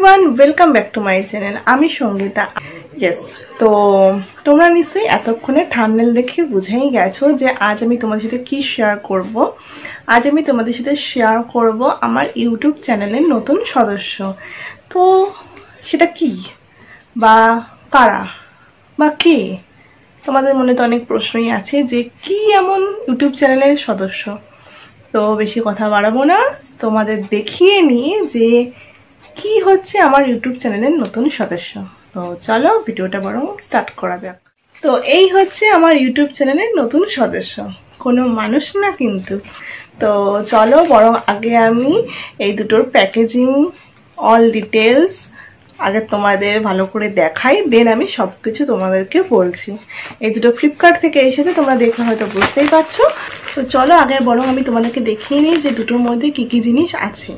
Everyone, welcome back to my channel. আমি Sangeeta. Yes, তো তোমরা নিশ্চয়ই এতক্ষণে থাম্বনেল দেখে বুঝেই গেছো যে আজ আমি তোমাদের সাথে কি শেয়ার করব। আজ আমি তোমাদের সাথে শেয়ার করব আমার ইউটিউব চ্যানেলের নতুন সদস্য। তো সেটা কি বা কারা বা কে, তোমাদের মনে তো অনেক প্রশ্নই আছে যে কি এমন ইউটিউব চ্যানেলের সদস্য। তো বেশি কথা বাড়াবো না, তোমাদের দেখিয়ে নিয়ে যে কি হচ্ছে আমার ইউটিউব চ্যানেলের নতুন সদস্য। তো চলো ভিডিওটা বরং স্টার্ট করা যাক। তো এই হচ্ছে আমার ইউটিউব চ্যানেলের নতুন সদস্য, কোনো মানুষ না কিন্তু। তো চলো বরং আগে আমি এই দুটোর প্যাকেজিং অল ডিটেলস আগে তোমাদের ভালো করে দেখাই, দেন আমি সবকিছু তোমাদেরকে বলছি। এই দুটো ফ্লিপকার্ট থেকে এসেছে, তোমরা দেখে হয়তো বুঝতেই পারছো। তো চলো আগে বরং আমি তোমাদেরকে দেখিয়ে নিই যে দুটোর মধ্যে কি কি জিনিস আছে।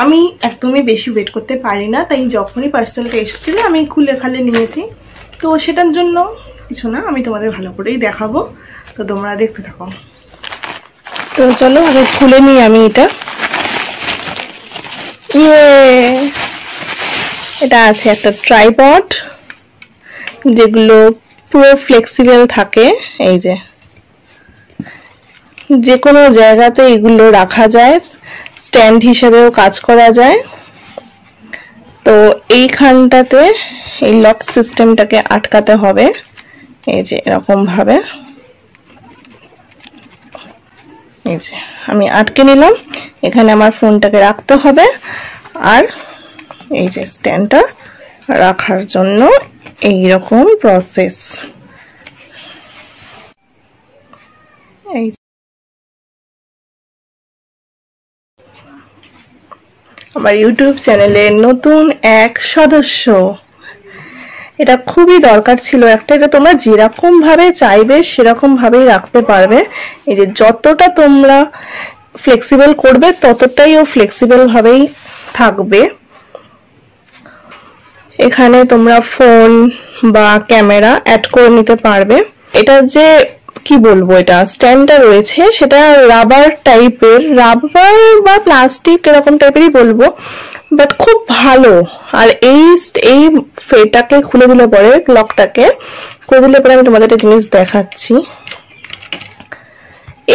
আমি একদমই বেশি ওয়েট করতে পারি না, তাই যখনই পার্সেলটা এসেছিল আমি খুলে খালে নিয়েছি। তো সেটার জন্য কিছু না, আমি তোমাদের ভালো করেই দেখাবো, তো তোমরা দেখতে থাকো। তো চলো আগে খুলে নিই আমি এটা। এটা আছে একটা ট্রাইপড, যেগুলো পুরো ফ্লেক্সিবল থাকে। এই যে কোনো জায়গাতে এগুলো রাখা যায়, স্ট্যান্ড হিসেবেও কাজ করা যায়। তো এইখানটাতে এই লক সিস্টেমটাকে আটকাতে হবে, এই যে এরকম ভাবে। এই যে আমি আটকে নিলাম, এখানে আমার ফোনটাকে রাখতে হবে। আর এই যে স্ট্যান্ডটা রাখার জন্য এইরকম প্রসেস। এই আমার ইউটিউব চ্যানেলের নতুন এক সদস্য, এটা খুবই দরকার ছিল একটা। এটা তোমরা যেরকম ভাবে চাইবে সেরকম ভাবেই রাখতে পারবে। এই যে যতটা তোমরা ফ্লেক্সিবল করবে ততটাই ও ফ্লেক্সিবল ভাবেই থাকবে। এখানে তোমরা ফোন বা ক্যামেরা অ্যাড করে নিতে পারবে। এটা যে কি বলবো, এটা স্ট্যান্ডটা রয়েছে সেটা রাবার টাইপের, রাবার বা প্লাস্টিক এরকম টাইপেরই বলবো, বাট খুব ভালো। আর এই ফেটাকে খুলে দিলে পরে, লকটাকে খুলে দিলে পরে আমি তোমাদের একটা জিনিস দেখাচ্ছি।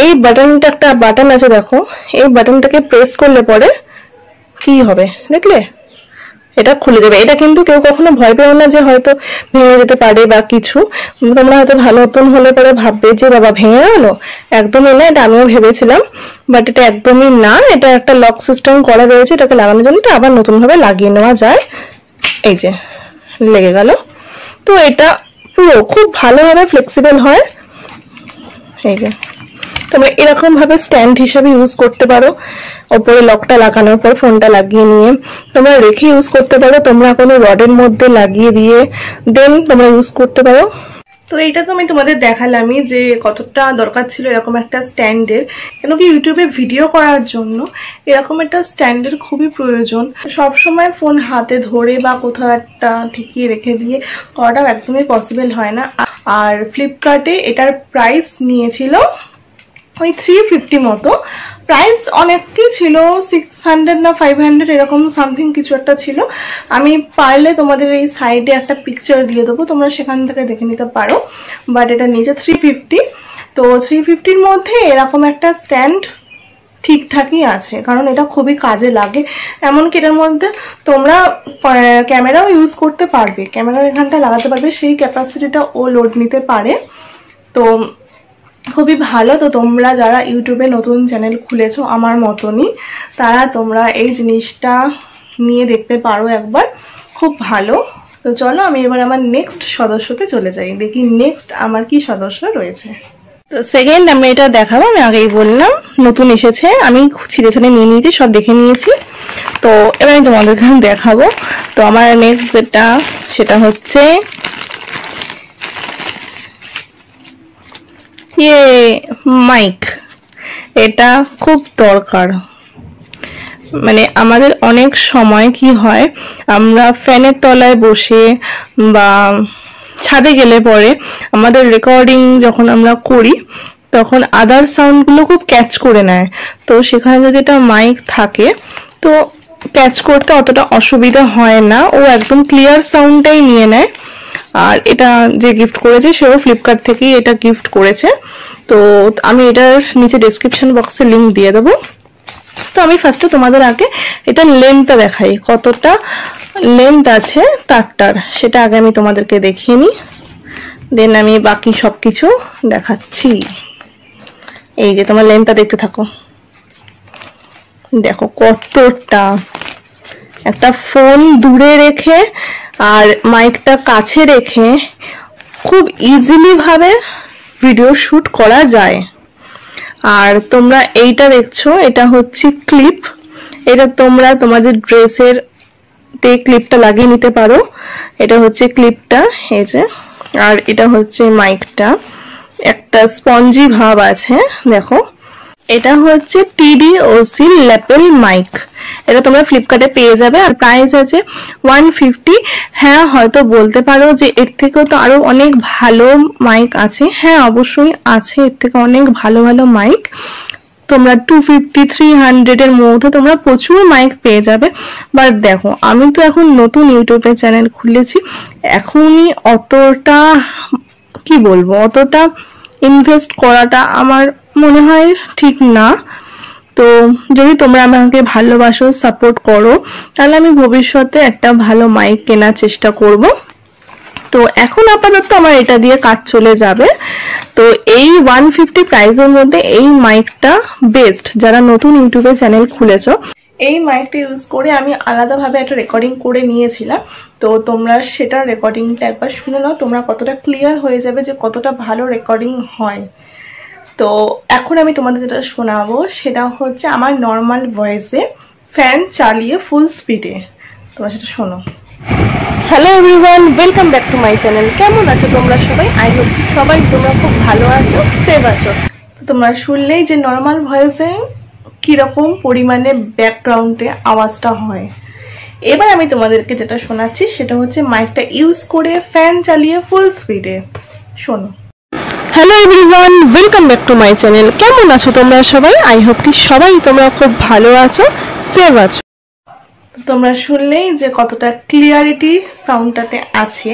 এই বাটনটা, একটা বাটন আছে দেখো, এই বাটনটাকে প্রেস করলে পরে কি হবে দেখলে, এটা খুলে যাবে। এটা কিন্তু কেউ কখনো ভয় পেও না যে হয়তো ভেঙে যেতে পারে বা কিছু। তোমরা হয়তো ভালো নতুন হলে পরে ভাববে যে বাবা ভেঙে গেল, একদমই না। এটা আমিও ভেবেছিলাম, বাট এটা একদমই না। এটা একটা লক সিস্টেম করা রয়েছে, এটাকে লাগানোর জন্য আবার নতুন ভাবে লাগিয়ে নেওয়া যায়। এই যে লেগে গেল। তো এটা পুরো খুব ভালোভাবে ফ্লেক্সিবল হয়। এই যে তোমরা এরকম ভাবে স্ট্যান্ড হিসেবে ইউজ করতে পারো। ওপরে লকটা লাগানোর পর ফোনটা লাগিয়ে নিয়ে তোমরা রেখে ইউজ করতে পারো, তোমরা কোনো রডের মধ্যে লাগিয়ে দিয়ে দেন তোমরা ইউজ করতে পারো। তো এইটা তো আমি তোমাদের দেখালামই যে কতটা দরকার ছিল এরকম একটা স্ট্যান্ডের, কেন কি ইউটিউবে ভিডিও করার জন্য এরকম একটা স্ট্যান্ডের খুবই প্রয়োজন। সব সময় ফোন হাতে ধরে বা কোথাও একটা ঠেকিয়ে রেখে দিয়ে করাটাও একদমই পসিবল হয় না। আর ফ্লিপকার্টে এটার প্রাইস নিয়েছিল ওই 350 মতো। প্রাইস অনেকই ছিল, 600 না 500 এরকম সামথিং কিছু একটা ছিল। আমি পারলে তোমাদের এই সাইডে একটা পিকচার দিয়ে দেবো, তোমরা সেখান থেকে দেখে নিতে পারো। বাট এটা নিচে 350। তো 350-র মধ্যে এরকম একটা স্ট্যান্ড ঠিকঠাকই আছে, কারণ এটা খুবই কাজে লাগে। এমনকি এটার মধ্যে তোমরা ক্যামেরাও ইউজ করতে পারবে, ক্যামেরা এখানটা লাগাতে পারবে, সেই ক্যাপাসিটিটা ও লোড নিতে পারে। তো খুবই ভালো। তো তোমরা যারা ইউটিউবে নতুন চ্যানেল খুলেছো আমার মতনই, তারা তোমরা এই জিনিসটা নিয়ে দেখতে পারো একবার, খুব ভালো। তো চলো আমি এবার আমার নেক্সট সদস্যতে চলে যাই, দেখি নেক্সট আমার কি সদস্য রয়েছে। তো সেকেন্ড আমি এটা দেখাবো, আমি আগেই বললাম নতুন এসেছে, আমি ছিঁড়ে ছিঁড়ে নিয়ে নিয়েছি, সব দেখে নিয়েছি। তো এবার আমি তোমাদেরকে দেখাবো। তো আমার নেক্সট যেটা সেটা হচ্ছে মাইক। এটা খুব দরকার। মানে আমাদের অনেক সময় কি হয়, আমরা ফ্যানের তলায় বসে বা ছাদে গেলে পরে আমাদের রেকর্ডিং যখন আমরা করি তখন আদার সাউন্ডগুলো খুব ক্যাচ করে নেয়। তো সেখানে যদি একটা মাইক থাকে তো ক্যাচ করতে অতটা অসুবিধা হয় না, ও একদম ক্লিয়ার সাউন্ডটাই নিয়ে নেয়। আর এটা যে গিফট করেছে সেও ফ্লিপকার্ট থেকেই এটা গিফট করেছে। তো আমি এটার নিচে ডেসক্রিপশন বক্সে লিংক দিয়ে দেবো। তো আমি ফার্স্টে তোমাদের আগে এটা লেন্থটা দেখাই, কতটা লেন্থ আছে তারটার, সেটা আগে আমি তোমাদেরকে দেখিয়ে নিই, দেন আমি বাকি সবকিছু দেখাচ্ছি। এই যে তোমার লেন্থটা দেখতে থাকো, দেখো কতটা। একটা ফোন দূরে রেখে আর মাইকটা কাছে রেখে খুব ইজিলি ভাবে ভিডিও শুট করা যায়। আর তোমরা এইটা দেখছো, এটা হচ্ছে ক্লিপ, এটা তোমরা তোমাদের ড্রেসের তে ক্লিপটা লাগিয়ে নিতে পারো। এটা হচ্ছে ক্লিপটা, এই যে। আর এটা হচ্ছে মাইকটা, একটা স্পঞ্জি ভাব আছে, দেখো। এটা হচ্ছে TDOC ল্যাপেল মাইক, এটা তোমরা ফ্লিপকার্টে পেয়ে যাবে। আর প্রাইস আছে 150। হ্যাঁ, হয়তো বলতে পারো যে এর থেকেও তো আরো অনেক ভালো মাইক আছে। হ্যাঁ, অবশ্যই আছে, এর থেকে অনেক ভালো ভালো মাইক। তোমরা 250, 300 এর মধ্যে তোমরা প্রচুর মাইক পেয়ে যাবে। বাট দেখো, আমি তো এখন নতুন ইউটিউবে চ্যানেল খুলেছি, এখনই অতটা কি বলবো, অতটা ইনভেস্ট করাটা আমার মনে হয় ঠিক না। তো যদি তোমরা আমাকে ভালোবাসো, সাপোর্ট করো, তাহলে আমি ভবিষ্যতে একটা ভালো মাইক কেনার চেষ্টা করব। তো এখন আপাতত আমার এটা দিয়ে কাজ চলে যাবে। তো এই 150 প্রাইসের মধ্যে এই মাইকটা বেস্ট। যারা নতুন ইউটিউবে চ্যানেল খুলেছো, এই মাইকটা ইউজ করে আমি আলাদাভাবে একটা রেকর্ডিং করে নিয়েছিলাম। তো তোমরা সেটা রেকর্ডিংটা একবার শুনে নাও, তোমরা কতটা ক্লিয়ার হয়ে যাবে যে কতটা ভালো রেকর্ডিং হয়। তো এখন আমি তোমাদের যেটা শোনাবো সেটা হচ্ছে আমার নর্মাল ভয়েসে ফ্যান চালিয়ে ফুল স্পিডে, তোমরা সেটা শোনো। Hello everyone, welcome back to my channel. কেমন আছো তোমরা সবাই? আই হোপ সবাই তোমরা খুব ভালো আছো, সেভ আছো। তো তোমরা শুনলেই যে নর্মাল ভয়েসে কিরকম পরিমাণে ব্যাকগ্রাউন্ডে আওয়াজটা হয়। এবার আমি তোমাদেরকে যেটা শোনাচ্ছি সেটা হচ্ছে মাইকটা ইউজ করে ফ্যান চালিয়ে ফুল স্পিডে, শোনো। Hello everyone, welcome back to my channel. কেমন আছো তোমরা সবাই? আই হোপ কি সবাই তোমরা খুব ভালো আছো, সেভ আছো। তোমরা শুনলেই যে কতটা ক্লিয়ারিটি সাউন্ডটাতে আছে।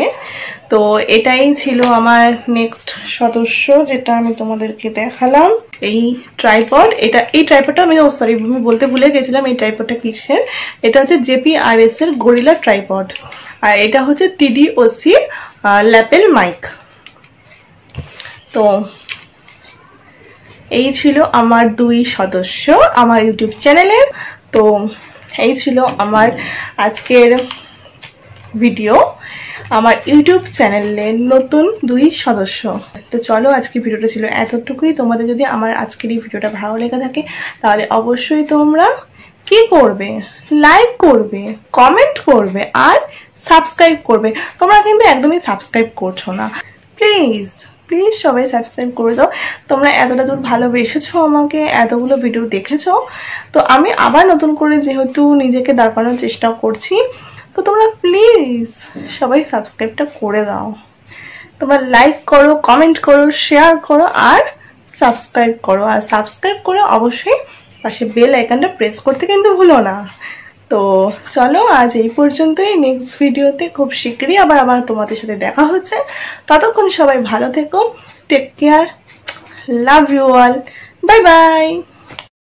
তো এটাই ছিল আমার নেক্সট সদস্য, যেটা আমি তোমাদেরকে দেখালাম, এই ট্রাইপড। এই ট্রাইপডটা আমি বলতে ভুলে গেছিলাম এই ট্রাইপডটা কিসের। এটা হচ্ছে JPRS এর গরিলা ট্রাইপড। আর এটা হচ্ছে TDOC ল্যাপেল মাইক। তো এই ছিল আমার দুই সদস্য আমার ইউটিউব চ্যানেলের। তো এই ছিল আমার আজকের ভিডিও, আমার ইউটিউব চ্যানেলের নতুন দুই সদস্য। তো চলো, আজকে ভিডিওটা ছিল এতটুকুই। তোমাদের যদি আমার আজকের এই ভিডিওটা ভালো লেগে থাকে তাহলে অবশ্যই তোমরা কি করবে, লাইক করবে, কমেন্ট করবে আর সাবস্ক্রাইব করবে। তোমরা কিন্তু একদমই সাবস্ক্রাইব করছো না, প্লিজ প্লিজ সবাই সাবস্ক্রাইব করে দাও। তোমরা এতটা দূর ভালোবেসেছো আমাকে, এতগুলো ভিডিও দেখেছো। তো আমি আবার নতুন করে যেহেতু নিজেকে দাঁড়ানোর চেষ্টা করছি, তো তোমরা প্লিজ সবাই সাবস্ক্রাইবটা করে দাও। তোমরা লাইক করো, কমেন্ট করো, শেয়ার করো আর সাবস্ক্রাইব করো। আর সাবস্ক্রাইব করে অবশ্যই পাশে বেল আইকনটা প্রেস করতে কিন্তু ভুলো না। তো চলো, আজ এই পর্যন্তই। নেক্সট ভিডিওতে খুব শীঘ্রই আবার তোমাদের সাথে দেখা হচ্ছে। ততক্ষণ সবাই ভালো থেকো, take care, love you all, bye by.